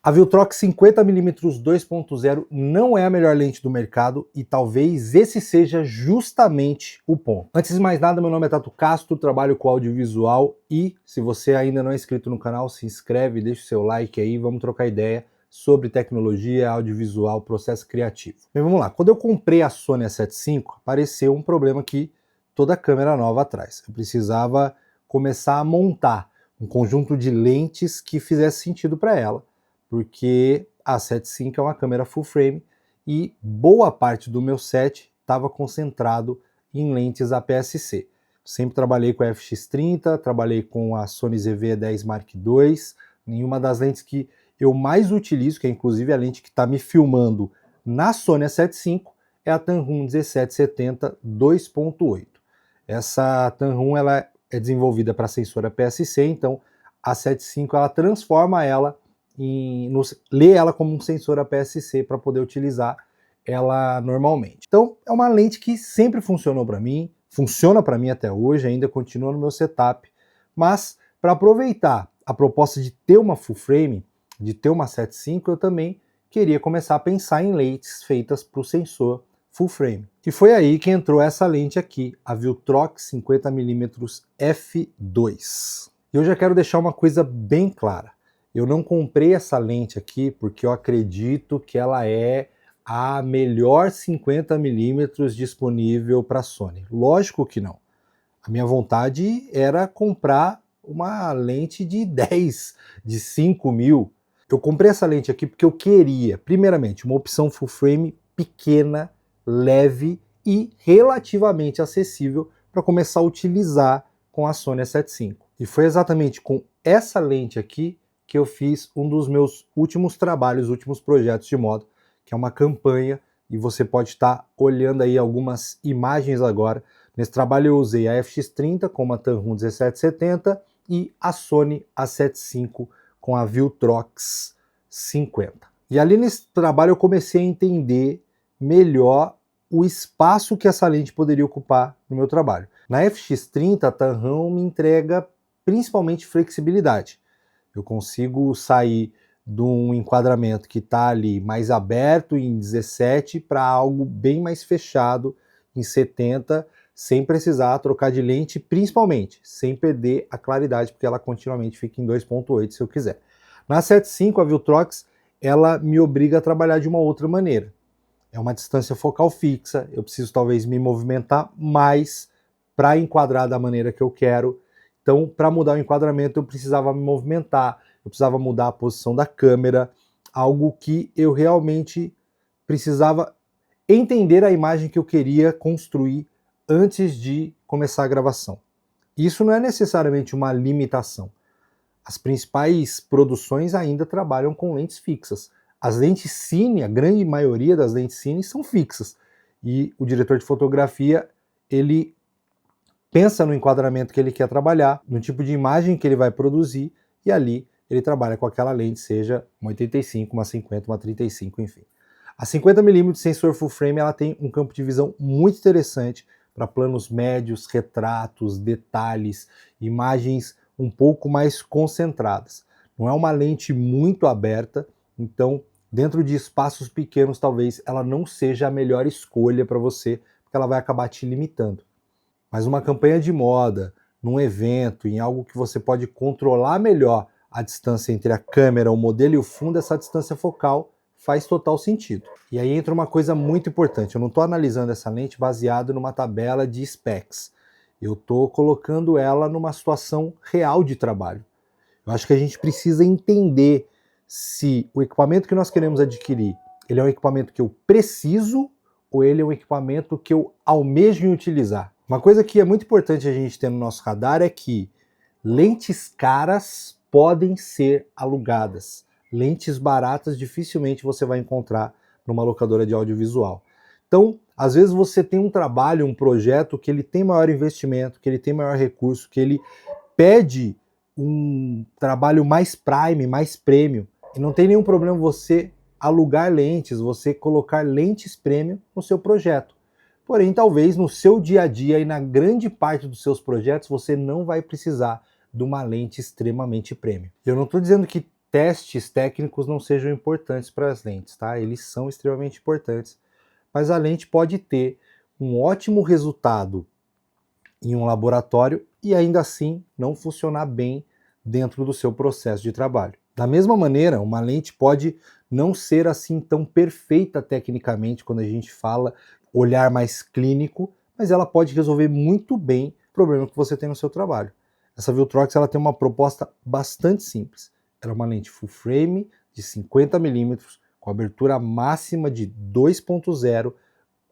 A Viltrox 50mm 2.0 não é a melhor lente do mercado e talvez esse seja justamente o ponto. Antes de mais nada, meu nome é Tato Castro, trabalho com audiovisual e se você ainda não é inscrito no canal, se inscreve, deixa o seu like aí, vamos trocar ideia sobre tecnologia, audiovisual, processo criativo. Bem, vamos lá. Quando eu comprei a Sony A7 IV, apareceu um problema que toda câmera nova traz. Eu precisava começar a montar um conjunto de lentes que fizesse sentido para ela, porque a A7 IV é uma câmera full frame e boa parte do meu set estava concentrado em lentes APS-C. Sempre trabalhei com a FX30, trabalhei com a Sony ZV-E10 Mark II, e uma das lentes que eu mais utilizo, que é inclusive a lente que está me filmando na Sony A7 IV, é a Tamron 1770 2.8. Essa Tamron ela é desenvolvida para sensor APS-C, então a A7 IV ela transforma ela lê ela como um sensor APS-C para poder utilizar ela normalmente. Então é uma lente que sempre funcionou para mim, funciona para mim até hoje, ainda continua no meu setup, mas para aproveitar a proposta de ter uma full frame, de ter uma A7 IV, eu também queria começar a pensar em lentes feitas para o sensor full frame. E foi aí que entrou essa lente aqui, a Viltrox 50mm f2. E eu já quero deixar uma coisa bem clara. Eu não comprei essa lente aqui porque eu acredito que ela é a melhor 50mm disponível para a Sony. Lógico que não. A minha vontade era comprar uma lente de 10, de 5 mil. Eu comprei essa lente aqui porque eu queria, primeiramente, uma opção full frame pequena, leve e relativamente acessível para começar a utilizar com a Sony A7 IV. E foi exatamente com essa lente aqui que eu fiz um dos meus últimos trabalhos, últimos projetos de moda, que é uma campanha, e você pode estar olhando aí algumas imagens agora. Nesse trabalho eu usei a FX30 com a Tamron 1770 e a Sony A7 IV com a Viltrox 50. E ali nesse trabalho eu comecei a entender melhor o espaço que essa lente poderia ocupar no meu trabalho. Na FX30 a Tamron me entrega principalmente flexibilidade. Eu consigo sair de um enquadramento que está ali mais aberto em 17 para algo bem mais fechado em 70, sem precisar trocar de lente, principalmente sem perder a claridade, porque ela continuamente fica em 2.8 se eu quiser. Na A7 IV, a Viltrox, ela me obriga a trabalhar de uma outra maneira. É uma distância focal fixa, eu preciso talvez me movimentar mais para enquadrar da maneira que eu quero. Então, para mudar o enquadramento, eu precisava me movimentar, eu precisava mudar a posição da câmera, algo que eu realmente precisava entender a imagem que eu queria construir antes de começar a gravação. Isso não é necessariamente uma limitação. As principais produções ainda trabalham com lentes fixas. As lentes cine, a grande maioria das lentes cine são fixas. E o diretor de fotografia, ele pensa no enquadramento que ele quer trabalhar, no tipo de imagem que ele vai produzir, e ali ele trabalha com aquela lente, seja uma 85, uma 50, uma 35, enfim. A 50mm sensor full frame ela tem um campo de visão muito interessante para planos médios, retratos, detalhes, imagens um pouco mais concentradas. Não é uma lente muito aberta, então dentro de espaços pequenos talvez ela não seja a melhor escolha para você, porque ela vai acabar te limitando. Mas uma campanha de moda, num evento, em algo que você pode controlar melhor a distância entre a câmera, o modelo e o fundo, essa distância focal faz total sentido. E aí entra uma coisa muito importante, eu não estou analisando essa lente baseado numa tabela de specs. Eu estou colocando ela numa situação real de trabalho. Eu acho que a gente precisa entender se o equipamento que nós queremos adquirir, ele é um equipamento que eu preciso ou ele é um equipamento que eu almejo em utilizar. Uma coisa que é muito importante a gente ter no nosso radar é que lentes caras podem ser alugadas. Lentes baratas dificilmente você vai encontrar numa locadora de audiovisual. Então, às vezes você tem um trabalho, um projeto que ele tem maior investimento, que ele tem maior recurso, que ele pede um trabalho mais prime, mais premium. E não tem nenhum problema você alugar lentes, você colocar lentes premium no seu projeto. Porém, talvez no seu dia a dia e na grande parte dos seus projetos você não vai precisar de uma lente extremamente premium. Eu não estou dizendo que testes técnicos não sejam importantes para as lentes, tá? Eles são extremamente importantes, mas a lente pode ter um ótimo resultado em um laboratório e ainda assim não funcionar bem dentro do seu processo de trabalho. Da mesma maneira, uma lente pode não ser assim tão perfeita tecnicamente quando a gente fala olhar mais clínico, mas ela pode resolver muito bem o problema que você tem no seu trabalho. Essa Viltrox ela tem uma proposta bastante simples. Ela é uma lente full frame de 50mm com abertura máxima de 2.0,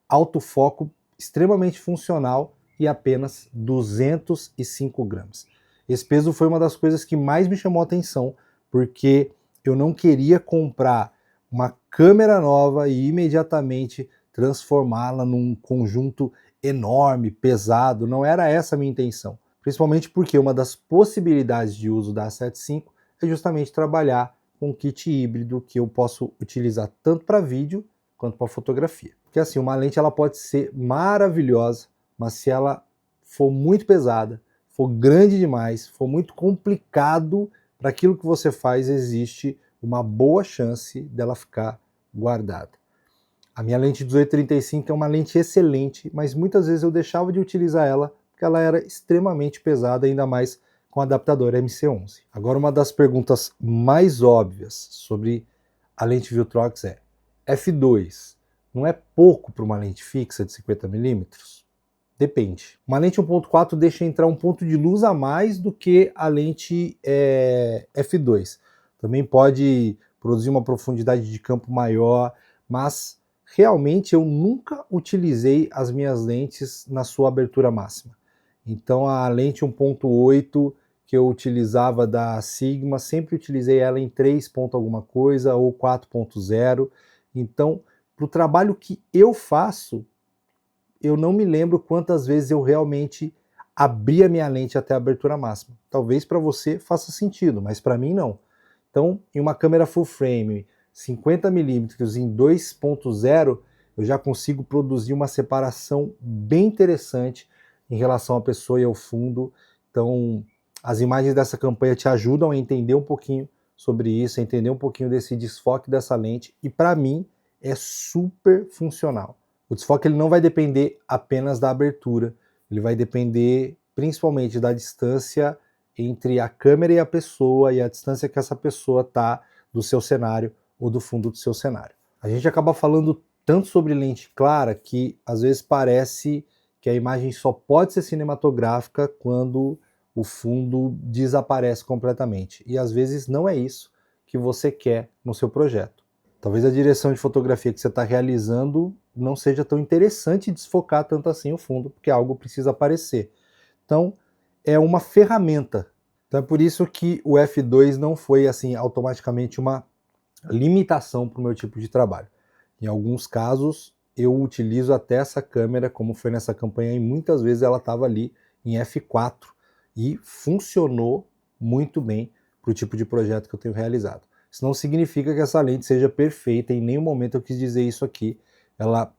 autofoco extremamente funcional e apenas 205 gramas. Esse peso foi uma das coisas que mais me chamou a atenção, porque eu não queria comprar uma câmera nova e imediatamente transformá-la num conjunto enorme, pesado. Não era essa a minha intenção. Principalmente porque uma das possibilidades de uso da A7 V é justamente trabalhar com um kit híbrido que eu posso utilizar tanto para vídeo quanto para fotografia. Porque assim, uma lente ela pode ser maravilhosa, mas se ela for muito pesada, for grande demais, for muito complicado para aquilo que você faz, existe uma boa chance dela ficar guardada. A minha lente 18-35 é uma lente excelente, mas muitas vezes eu deixava de utilizar ela porque ela era extremamente pesada, ainda mais com o adaptador MC11. Agora, uma das perguntas mais óbvias sobre a lente Viltrox é: f2 não é pouco para uma lente fixa de 50mm? Depende. Uma lente 1.4 deixa entrar um ponto de luz a mais do que a lente f2. Também pode produzir uma profundidade de campo maior, mas realmente eu nunca utilizei as minhas lentes na sua abertura máxima. Então a lente 1.8 que eu utilizava da Sigma, sempre utilizei ela em 3 ponto alguma coisa ou 4.0. Então, para o trabalho que eu faço, eu não me lembro quantas vezes eu realmente abri a minha lente até a abertura máxima. Talvez para você faça sentido, mas para mim não. Então, em uma câmera full frame, 50mm em 2.0, eu já consigo produzir uma separação bem interessante em relação à pessoa e ao fundo. Então, as imagens dessa campanha te ajudam a entender um pouquinho sobre isso, a entender um pouquinho desse desfoque dessa lente, e para mim é super funcional. O desfoque ele não vai depender apenas da abertura, ele vai depender principalmente da distância entre a câmera e a pessoa e a distância que essa pessoa está do seu cenário ou do fundo do seu cenário. A gente acaba falando tanto sobre lente clara que às vezes parece que a imagem só pode ser cinematográfica quando o fundo desaparece completamente. E às vezes não é isso que você quer no seu projeto. Talvez a direção de fotografia que você está realizando não seja tão interessante desfocar tanto assim o fundo, porque algo precisa aparecer. Então, é uma ferramenta. Então é por isso que o f2 não foi assim automaticamente uma limitação para o meu tipo de trabalho. Em alguns casos, eu utilizo até essa câmera, como foi nessa campanha, e muitas vezes ela estava ali em f4 e funcionou muito bem para o tipo de projeto que eu tenho realizado. Isso não significa que essa lente seja perfeita, em nenhum momento eu quis dizer isso aqui. Ela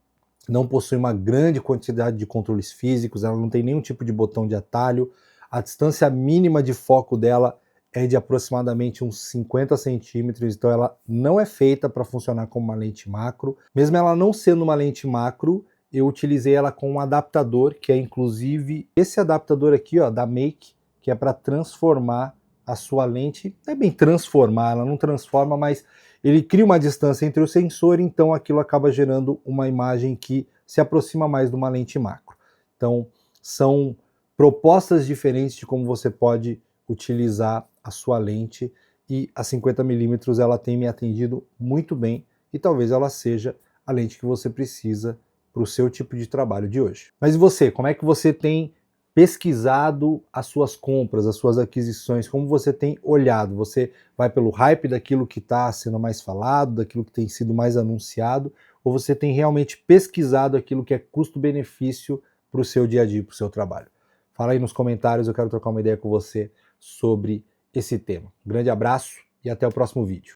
não possui uma grande quantidade de controles físicos, ela não tem nenhum tipo de botão de atalho, a distância mínima de foco dela é de aproximadamente uns 50 centímetros, então ela não é feita para funcionar como uma lente macro. Mesmo ela não sendo uma lente macro, eu utilizei ela com um adaptador, que é inclusive esse adaptador aqui, ó, da Make, que é para transformar a sua lente, não é bem transformar, ela não transforma, mas ele cria uma distância entre o sensor, então aquilo acaba gerando uma imagem que se aproxima mais de uma lente macro. Então, são propostas diferentes de como você pode utilizar a sua lente, e a 50mm ela tem me atendido muito bem, e talvez ela seja a lente que você precisa para o seu tipo de trabalho de hoje. Mas e você, como é que você tem pesquisado as suas compras, as suas aquisições, como você tem olhado? Você vai pelo hype daquilo que está sendo mais falado, daquilo que tem sido mais anunciado, ou você tem realmente pesquisado aquilo que é custo-benefício para o seu dia a dia, para o seu trabalho? Fala aí nos comentários, eu quero trocar uma ideia com você sobre esse tema. Um grande abraço e até o próximo vídeo.